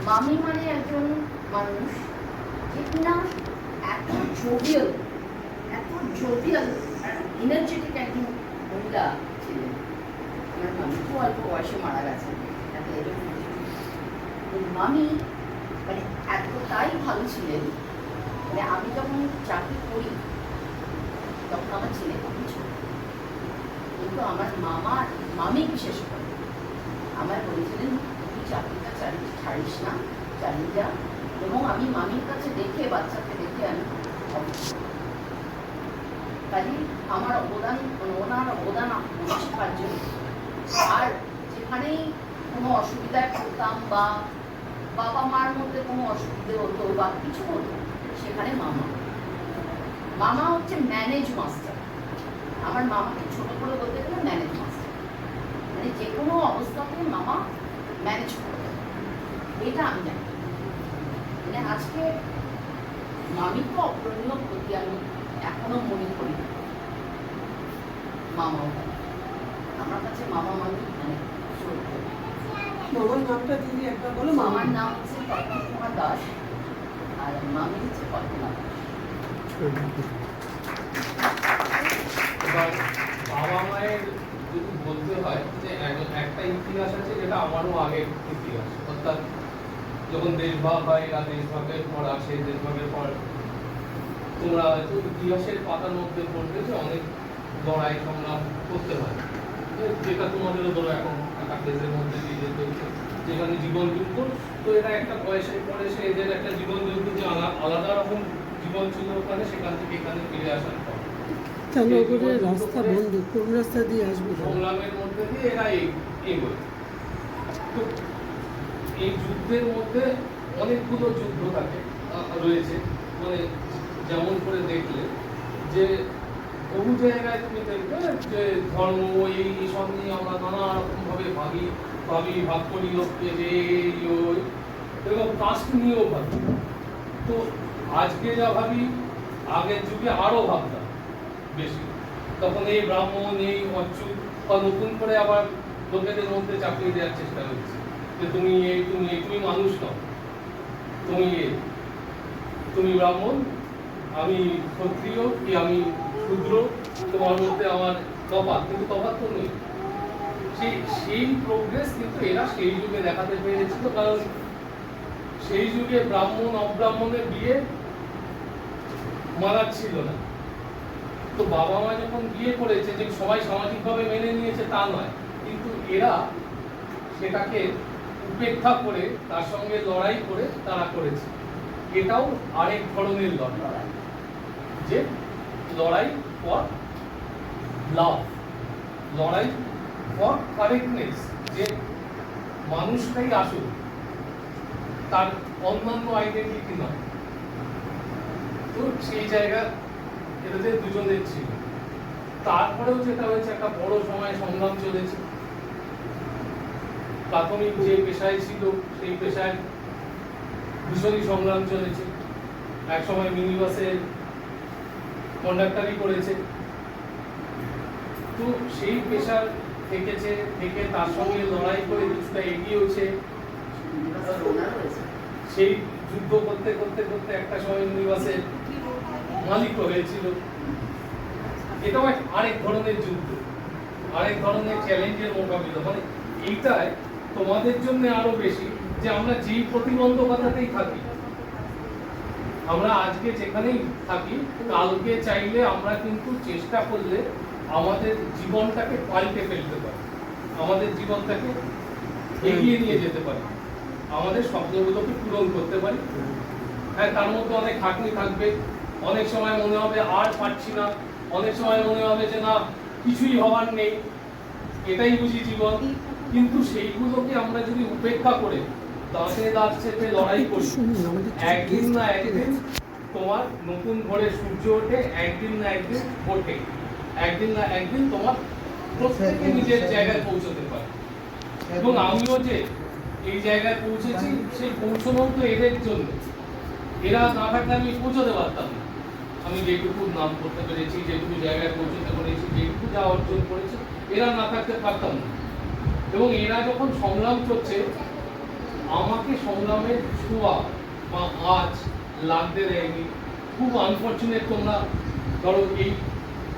মামি মানে একজন মানুষ যে কিনা এত জোভিয়াল এনার্জেটিক একজন মহিলা ছিলেন। আমার মামি খুব অল্প বয়সে মারা গেছেন। মামি মানে এতটাই ভালো ছিলেন, মানে আমি যখন চাকরি করি তখন আমার ছেলে খুবই ছোট, কিন্তু আমার মামি বিশেষ করে আমার বলেছিলেন তুই চাকরিটা ছাড়িস না, চালিয়ে যা। এবং আমি মামির কাছে দেখে, বাচ্চাকে দেখে আমি কাজে আমার ওনার অবদান অনস্বীকার্য। আর যেখানেই কোনো অসুবিধায় পড়তাম বা বাবা মার মধ্যে কোনো অসুবিধে হতো বা কিছু হতো, সেখানে মামা হচ্ছে ম্যানেজ মাস্টার। আমার মামাকে ছোট করে বলতে গেলে ম্যানেজ মাস্টার, মানে যে কোনো অবস্থাতে মামা ম্যানেজ করবে, এটা আমি জানি। মানে আজকে মামিকে অপূরণীয় প্রতি আমি এখনো মনে করি। মামাও আমার কাছে মামি মানে মামার নামটা দিদি একবার বলো। মামার নাম হচ্ছে তপন কুমার দাস আর মামি হচ্ছে কল্পনা দাস। বাবা মায়ের যদি বলতে হয় যে একটা ইতিহাস আছে যেটা আমারও আগের ইতিহাস, অর্থাৎ যখন দেশভাগ হয় বা দেশভাগের পর আসে, দেশভাগের পর তোমরা হয়তো ইতিহাসের পাতার মধ্যে পড়বে যে অনেক লড়াই সংগ্রাম করতে হয়, যেটা তোমাদেরও ধরো এখন একটা দেশের মধ্যে দিয়ে যেতে হচ্ছে, যেখানে জীবন যুদ্ধ। তো এটা একটা বয়সের পরে সে এদের একটা জীবন যুদ্ধ যে আলাদা রকম জীবন ছিল ওখানে, সেখান থেকে এখানে ফিরে আসার পর রাস্তা বন্ধ, কোন রাস্তা দিয়ে আসবে সংগ্রামের মধ্যে দিয়ে এরা এগোয়। তো এই যুদ্ধের মধ্যে অনেকগুলো যুদ্ধ থাকে রয়েছে, মানে যেমন করে দেখলে যে বহু জায়গায় তুমি দেখবে যে ধর্ম এই সব নিয়ে আমরা নানা রকম ভাবে ভাগ করি, এরকম কাস্ট নিয়েও ভাবি। তো আজকে যা ভাবি আগের যুগে আরো ভাবতাম বেশি। তখন এই ব্রাহ্মণ, এই অচ্যুত বা নতুন করে আবার লোকেদের মধ্যে চাকরি দেওয়ার চেষ্টা হচ্ছে যে তুমি মানুষ নও, তুমি ব্রাহ্মণ, আমি ক্ষত্রিয়, কি আমি ক্ষুদ্র, তোমার মধ্যে আমার তফাৎ, কিন্তু তফাৎ তো নেই। সেই প্রোগ্রেস কিন্তু এরা সেই যুগে দেখাতে পেরেছিল, কারণ সেই যুগে ব্রাহ্মণ অব্রাহ্মণের বিয়ে মানার ছিল না। তো বাবা মা যখন বিয়ে করেছে, যে সবাই সামাজিকভাবে মেনে নিয়েছে তা নয়, কিন্তু এরা সেটাকে উপেক্ষা করে তার সঙ্গে লড়াই করে তারা করেছে। এটাও আরেক ধরনের লড়াই, যে লড়াই ফর লাভ, লড়াই ফর কারেক্টনেস, যে মানুষটাই আসল, তার অন্যান্য আইডেন্টিটি নয়। তো সেই জায়গা এদের দুজনের ছিল। তারপরেও যেটা হয়েছে, একটা বড় সময় সংগ্রাম চলেছে। প্রাথমিক যে পেশায় ছিল সেই পেশায় ভীষণই সংগ্রাম চলেছে। এক সময় মিনি বাসে কন্ডাক্টারি করেছে, তো সেই পেশার থেকেছে, থেকে তার সঙ্গে লড়াই করে কিছুটা এগিয়েছে। সেই যুদ্ধ করতে করতে করতে একটা সময় মিনি বাসের মালিক হয়েছিল। এটাও আরেক ধরনের যুদ্ধ, আরেক ধরনের চ্যালেঞ্জের মোকাবিলা। মানে এইটাই তোমাদের জন্য আরো বেশি যে আমরা যেই প্রতিবন্ধকতাতেই থাকি, আমরা আজকে যেখানেই থাকি, কালকে চাইলে আমরা কিন্তু চেষ্টা করলে আমাদের জীবনটাকে পাল্টে ফেলতে পারি, আমাদের জীবনটাকে এগিয়ে নিয়ে যেতে পারি, আমাদের স্বপ্নগুলোকে পূরণ করতে পারি। হ্যাঁ, তার মধ্যে অনেক খাটনি থাকবে, অনেক সময় মনে হবে আর পারছি না, অনেক সময় মনে হবে যে না কিছুই হওয়ার নেই, এটাই বুঝি জীবন। কিন্তু সেইগুলোকে আমরা যদি উপেক্ষা করে দাঁতে দাঁত চেপে লড়াই করি, একদিন না একদিন তোমার নতুন ভোরে সূর্য ওঠে, একদিন না একদিন ওঠে, একদিন না একদিন তোমার প্রত্যেকে নিজের জায়গায় পৌঁছতে পারে। এবং আমিও যে এই জায়গায় পৌঁছেছি, সেই পৌঁছানো তো এদের জন্য। এরা না থাকলে আমি পৌঁছতে পারতাম না। আমি যেটুকু নাম করতে পেরেছি, যেটুকু জায়গায় পৌঁছতে পেরেছি, যেটুকু যা অর্জন করেছি, এরা না থাকতে পারতাম না। এবং এরা যখন সংগ্রাম করছে, আমাকে সংগ্রামের ছোঁয়া বা আজ লাগতে দেয়নি। খুব আনফর্চুনেট, তোমরা ধরো এই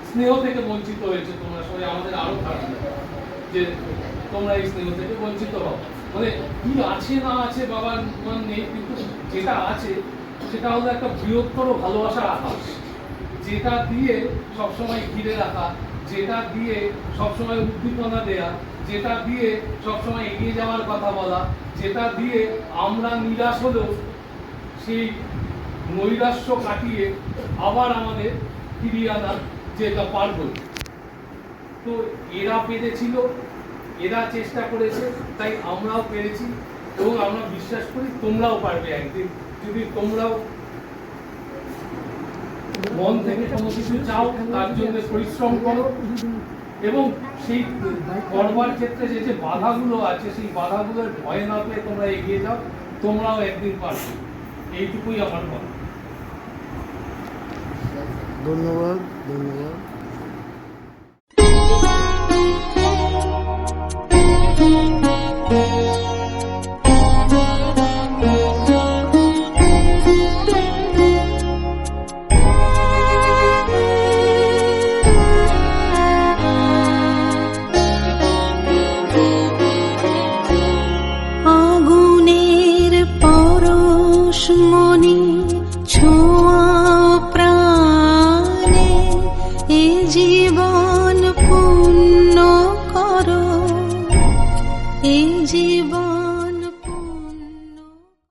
স্নেহ থেকে বঞ্চিত হয়েছে, তোমরা সবাই, আমাদের আরো খারাপ লাগে যে তোমরা এই স্নেহ থেকে বঞ্চিত হও। মানে কি আছে না আছে বাবার মান নেই, কিন্তু যেটা আছে সেটা হলো একটা বৃহত্তর ভালোবাসার আকাশ, যেটা দিয়ে সবসময় ঘিরে রাখা, যেটা দিয়ে সবসময় উদ্দীপনা দেয়া, যেটা দিয়ে সবসময় এগিয়ে যাওয়ার কথা বলা, যেটা দিয়ে আমরা নিরাশ হলেও সেই নৈরাশ্য কাটিয়ে আবার আমাদের ফিরিয়ে আনার যেটা পারবো। তো এরা পেরেছিল, এরা চেষ্টা করেছে, তাই আমরাও পেরেছি। এবং আমরা বিশ্বাস করি তোমরাও পারবে একদিন, যদি তোমরাও মন থেকে কোনো কিছু চাও, তার জন্য পরিশ্রম করো। এবং সেই করবার ক্ষেত্রে যে যে বাধাগুলো আছে, সেই বাধাগুলোর ভয় না পেয়ে তোমরা এগিয়ে যাও, তোমরাও একদিন পারবে। এইটুকুই আমার কথা। ধন্যবাদ, ধন্যবাদ। আগুনের পরশমণি ছোঁয়া প্রাণে, এ জীবন পূর্ণ করো, এ জীবন